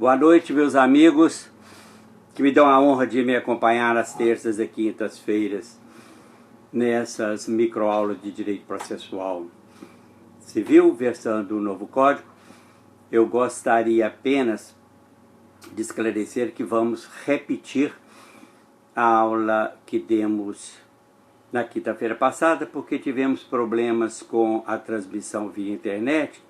Boa noite, meus amigos, que me dão a honra de me acompanhar às terças e quintas-feiras nessas microaulas de Direito Processual Civil, versando o novo Código. Eu gostaria apenas de esclarecer que vamos repetir a aula que demos na quinta-feira passada, porque tivemos problemas com a transmissão via internet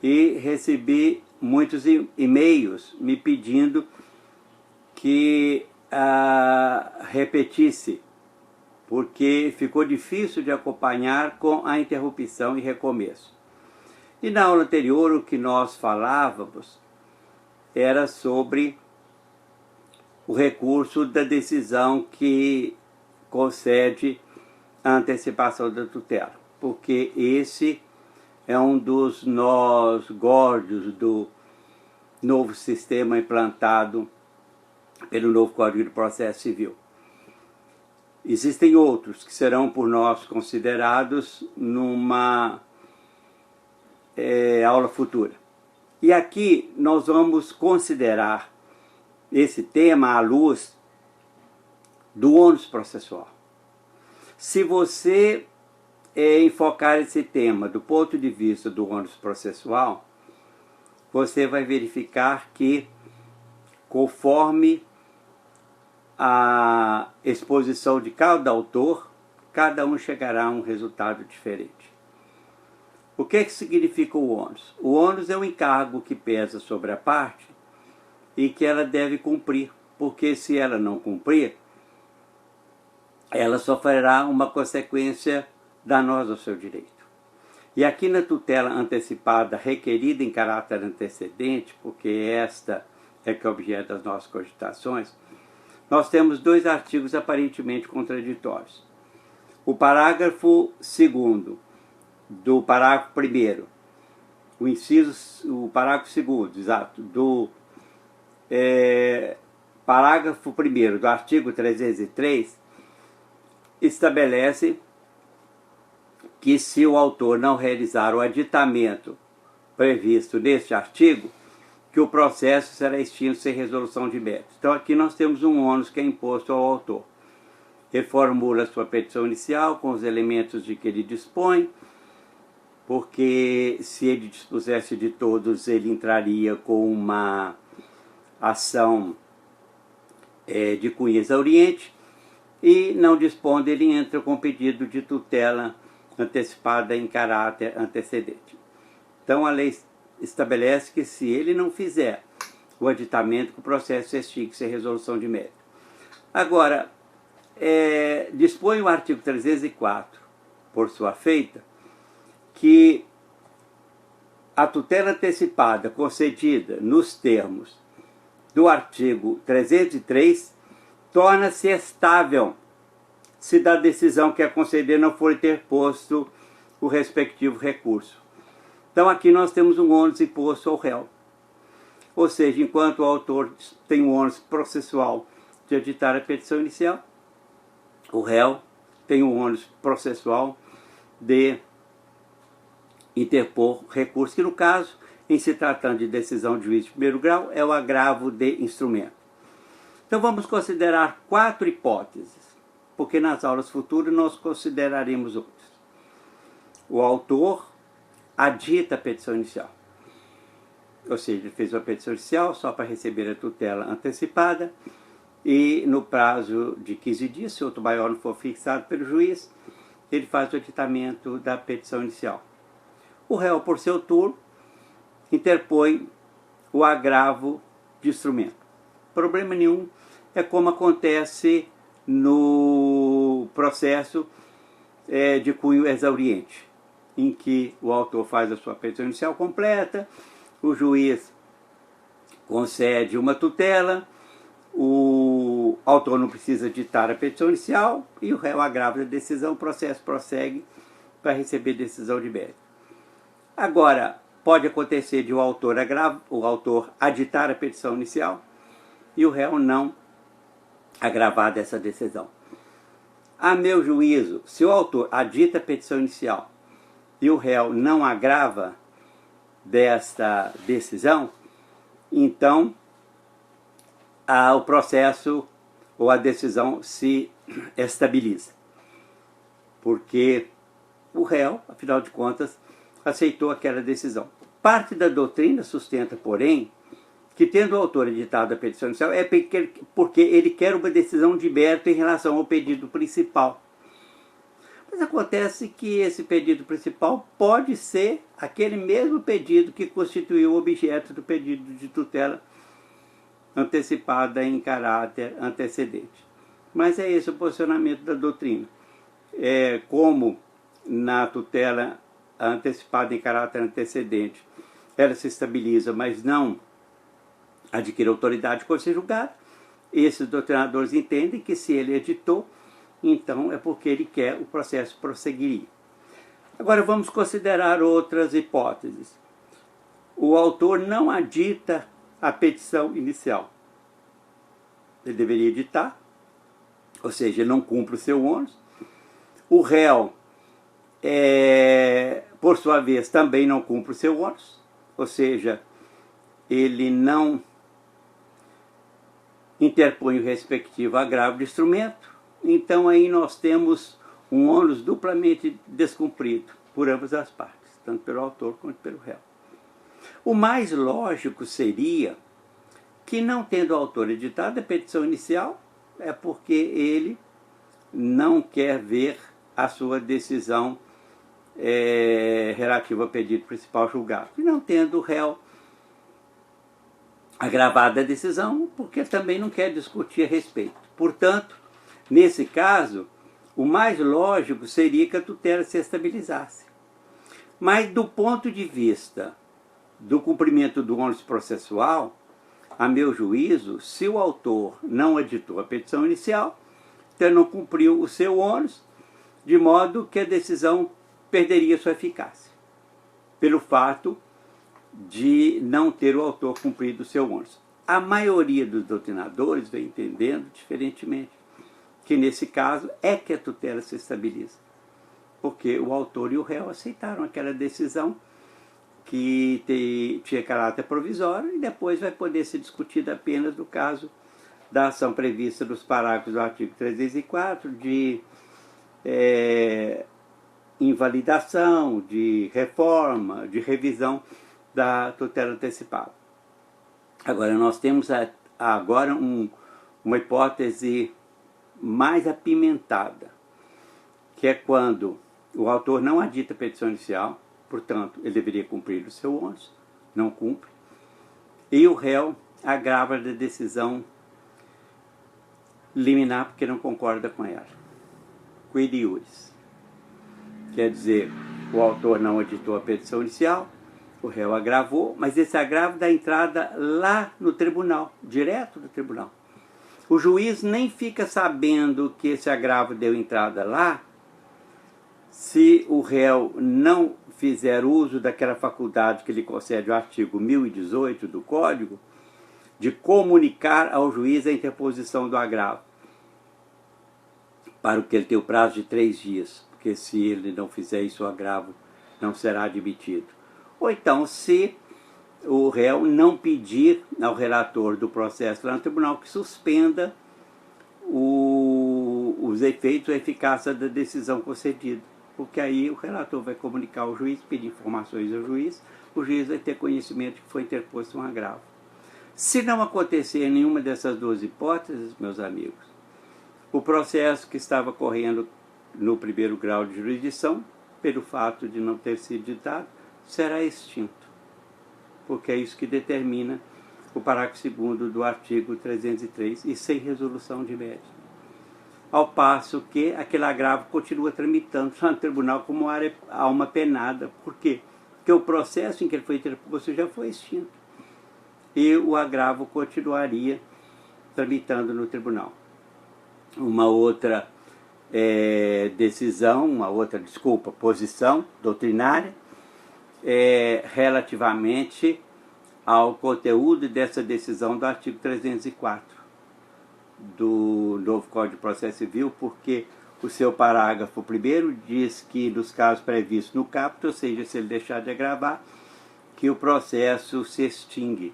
e recebi muitos e-mails me pedindo que repetisse, porque ficou difícil de acompanhar com a interrupção e recomeço. E na aula anterior o que nós falávamos era sobre o recurso da decisão que concede a antecipação da tutela, porque esse é um dos nós górdios do novo sistema implantado pelo novo Código de Processo Civil. Existem outros que serão por nós considerados numa aula futura. E aqui nós vamos considerar esse tema à luz do ônus processual. Se você enfocar esse tema do ponto de vista do ônus processual, você vai verificar que, conforme a exposição de cada autor, cada um chegará a um resultado diferente. O que significa o ônus? O ônus é um encargo que pesa sobre a parte e que ela deve cumprir, porque se ela não cumprir, ela sofrerá uma consequência danosa ao seu direito. E aqui na tutela antecipada requerida em caráter antecedente, porque esta é que é objeto das nossas cogitações, nós temos dois artigos aparentemente contraditórios. O parágrafo 2º do parágrafo 1º, o parágrafo 2º, exato, do parágrafo 1º do artigo 303, estabelece que se o autor não realizar o aditamento previsto neste artigo, que o processo será extinto sem resolução de mérito. Então aqui nós temos um ônus que é imposto ao autor. Ele formula a sua petição inicial com os elementos de que ele dispõe, porque se ele dispusesse de todos, ele entraria com uma ação de cunho exauriente, e não dispondo, ele entra com pedido de tutela antecipada em caráter antecedente. Então a lei estabelece que se ele não fizer o aditamento, que o processo se extingue sem resolução de mérito. Agora, dispõe o artigo 304, por sua feita, que a tutela antecipada concedida nos termos do artigo 303 torna-se estável se da decisão que a conceder não for interposto o respectivo recurso. Então aqui nós temos um ônus imposto ao réu. Ou seja, enquanto o autor tem o ônus processual de aditar a petição inicial, o réu tem o ônus processual de interpor recurso, que no caso, em se tratando de decisão de juiz de primeiro grau, é o agravo de instrumento. Então vamos considerar 4 hipóteses, porque nas aulas futuras nós consideraremos outras. O autor adita a petição inicial, ou seja, ele fez uma petição inicial só para receber a tutela antecipada, e no prazo de 15 dias, se outro maior não for fixado pelo juiz, ele faz o aditamento da petição inicial. O réu, por seu turno, interpõe o agravo de instrumento. Problema nenhum, é como acontece no processo de cunho exauriente, em que o autor faz a sua petição inicial completa, o juiz concede uma tutela, o autor não precisa ditar a petição inicial e o réu agrava a decisão, o processo prossegue para receber decisão de mérito. Agora, pode acontecer de o autor aditar a petição inicial e o réu não agravar dessa decisão. A meu juízo, se o autor adita a petição inicial e o réu não agrava desta decisão, então o processo ou a decisão se estabiliza. Porque o réu, afinal de contas, aceitou aquela decisão. Parte da doutrina sustenta, porém, que tendo o autor editado a petição inicial é porque ele quer uma decisão de mérito em relação ao pedido principal. Mas acontece que esse pedido principal pode ser aquele mesmo pedido que constituiu o objeto do pedido de tutela antecipada em caráter antecedente. Mas é esse o posicionamento da doutrina. Como na tutela antecipada em caráter antecedente ela se estabiliza, mas não adquire autoridade por ser julgado, esses doutrinadores entendem que se ele editou, então é porque ele quer o processo prosseguir. Agora vamos considerar outras hipóteses. O autor não adita a petição inicial. Ele deveria editar, ou seja, ele não cumpre o seu ônus. O réu, por sua vez, também não cumpre o seu ônus, ou seja, ele não interpõe o respectivo agravo de instrumento. Então aí nós temos um ônus duplamente descumprido por ambas as partes, tanto pelo autor quanto pelo réu. O mais lógico seria que, não tendo o autor editado a petição inicial, é porque ele não quer ver a sua decisão relativa ao pedido principal julgado. E não tendo o réu agravado a decisão, porque também não quer discutir a respeito. Portanto, nesse caso, o mais lógico seria que a tutela se estabilizasse. Mas do ponto de vista do cumprimento do ônus processual, a meu juízo, se o autor não editou a petição inicial, então não cumpriu o seu ônus, de modo que a decisão perderia sua eficácia, pelo fato de não ter o autor cumprido o seu ônus. A maioria dos doutrinadores vem entendendo diferentemente, que nesse caso é que a tutela se estabiliza, porque o autor e o réu aceitaram aquela decisão que tinha caráter provisório e depois vai poder ser discutida apenas no caso da ação prevista nos parágrafos do artigo 304 de invalidação, de reforma, de revisão da tutela antecipada. Agora, nós temos agora uma hipótese mais apimentada, que é quando o autor não adita a petição inicial, portanto, ele deveria cumprir o seu ônus, não cumpre, e o réu agrava a decisão liminar porque não concorda com ela. Quid iuris. Quer dizer, o autor não editou a petição inicial, o réu agravou, mas esse agravo dá entrada lá no tribunal, direto do tribunal. O juiz nem fica sabendo que esse agravo deu entrada lá, se o réu não fizer uso daquela faculdade que lhe concede o artigo 1018 do Código, de comunicar ao juiz a interposição do agravo, para o que ele tem o prazo de 3 dias, porque se ele não fizer isso, o agravo não será admitido. Ou então, se o réu não pedir ao relator do processo lá no tribunal que suspenda os efeitos ou a eficácia da decisão concedida, porque aí o relator vai comunicar ao juiz, pedir informações ao juiz, o juiz vai ter conhecimento que foi interposto um agravo. Se não acontecer nenhuma dessas duas hipóteses, meus amigos, o processo que estava correndo no primeiro grau de jurisdição, pelo fato de não ter sido ditado, será extinto, porque é isso que determina o parágrafo 2º do artigo 303, e sem resolução de mérito. Ao passo que aquele agravo continua tramitando lá no tribunal como alma penada. Por quê? Porque o processo em que ele foi interposto já foi extinto, e o agravo continuaria tramitando no tribunal. Uma outra posição doutrinária relativamente ao conteúdo dessa decisão do artigo 304 do novo Código de Processo Civil, porque o seu parágrafo 1º diz que nos casos previstos no caput, ou seja, se ele deixar de agravar, que o processo se extingue.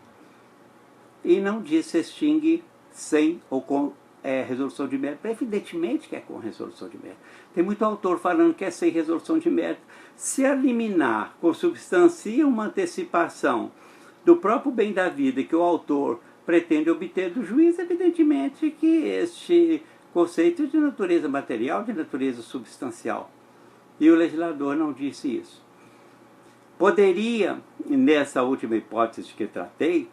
e não diz se extingue sem ou com resolução de mérito. Evidentemente que é com resolução de mérito. Tem muito autor falando que é sem resolução de mérito. Se a liminar consubstancia uma antecipação do próprio bem da vida que o autor pretende obter do juiz, evidentemente que este conceito é de natureza material, de natureza substancial. E o legislador não disse isso. Poderia, nessa última hipótese que tratei,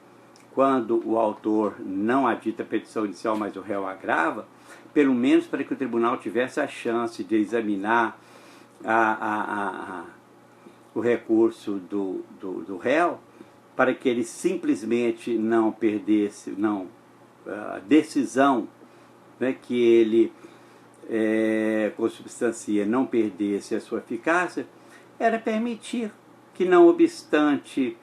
quando o autor não adita a petição inicial, mas o réu agrava, pelo menos para que o tribunal tivesse a chance de examinar o recurso do réu, para que ele simplesmente não perdesse, a decisão, né, que ele consubstancia não perdesse a sua eficácia, era permitir que, não obstante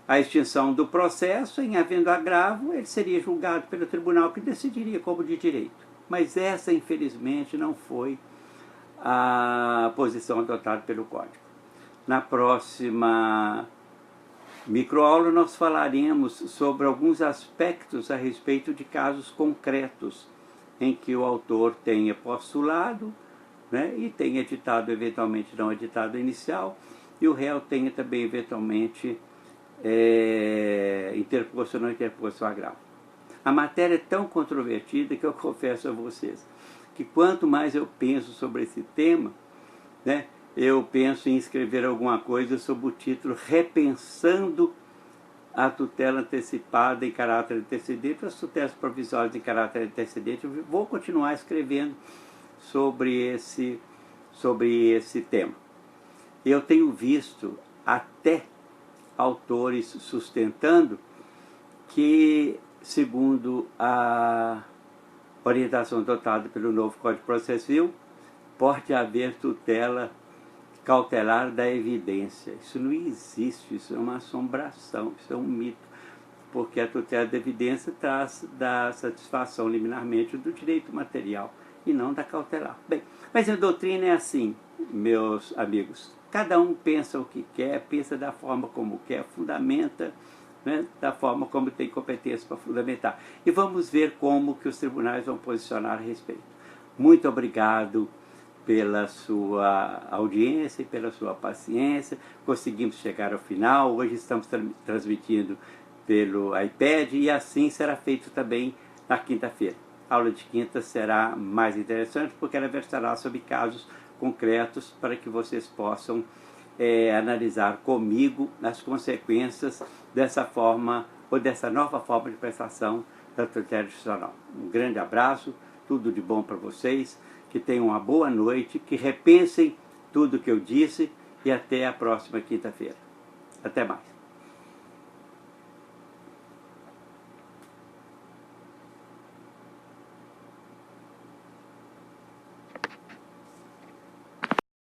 a extinção do processo, em havendo agravo, ele seria julgado pelo tribunal que decidiria como de direito. Mas essa, infelizmente, não foi a posição adotada pelo Código. Na próxima microaula nós falaremos sobre alguns aspectos a respeito de casos concretos em que o autor tenha postulado, né, e tenha editado, eventualmente não editado inicial, e o réu tenha também, eventualmente, interposto ou não interposto o agravo. A matéria é tão controvertida que eu confesso a vocês que quanto mais eu penso sobre esse tema, né, eu penso em escrever alguma coisa sob o título Repensando a tutela antecipada em caráter antecedente, as tutelas provisórias em caráter antecedente. Eu vou continuar escrevendo sobre esse tema. Eu tenho visto até autores sustentando que, segundo a orientação adotada pelo novo Código de Processo Civil, pode haver tutela cautelar da evidência. Isso não existe, isso é uma assombração, isso é um mito, porque a tutela da evidência traz da satisfação liminarmente do direito material e não da cautelar. Bem, mas a doutrina é assim, meus amigos. Cada um pensa o que quer, pensa da forma como quer, fundamenta, né, da forma como tem competência para fundamentar. E vamos ver como que os tribunais vão posicionar a respeito. Muito obrigado pela sua audiência e pela sua paciência. Conseguimos chegar ao final. Hoje estamos transmitindo pelo iPad e assim será feito também na quinta-feira. A aula de quinta será mais interessante porque ela versará sobre casos concretos para que vocês possam analisar comigo as consequências dessa forma ou dessa nova forma de prestação da tutela jurisdicional. Um grande abraço, tudo de bom para vocês, que tenham uma boa noite, que repensem tudo o que eu disse e até a próxima quinta-feira. Até mais.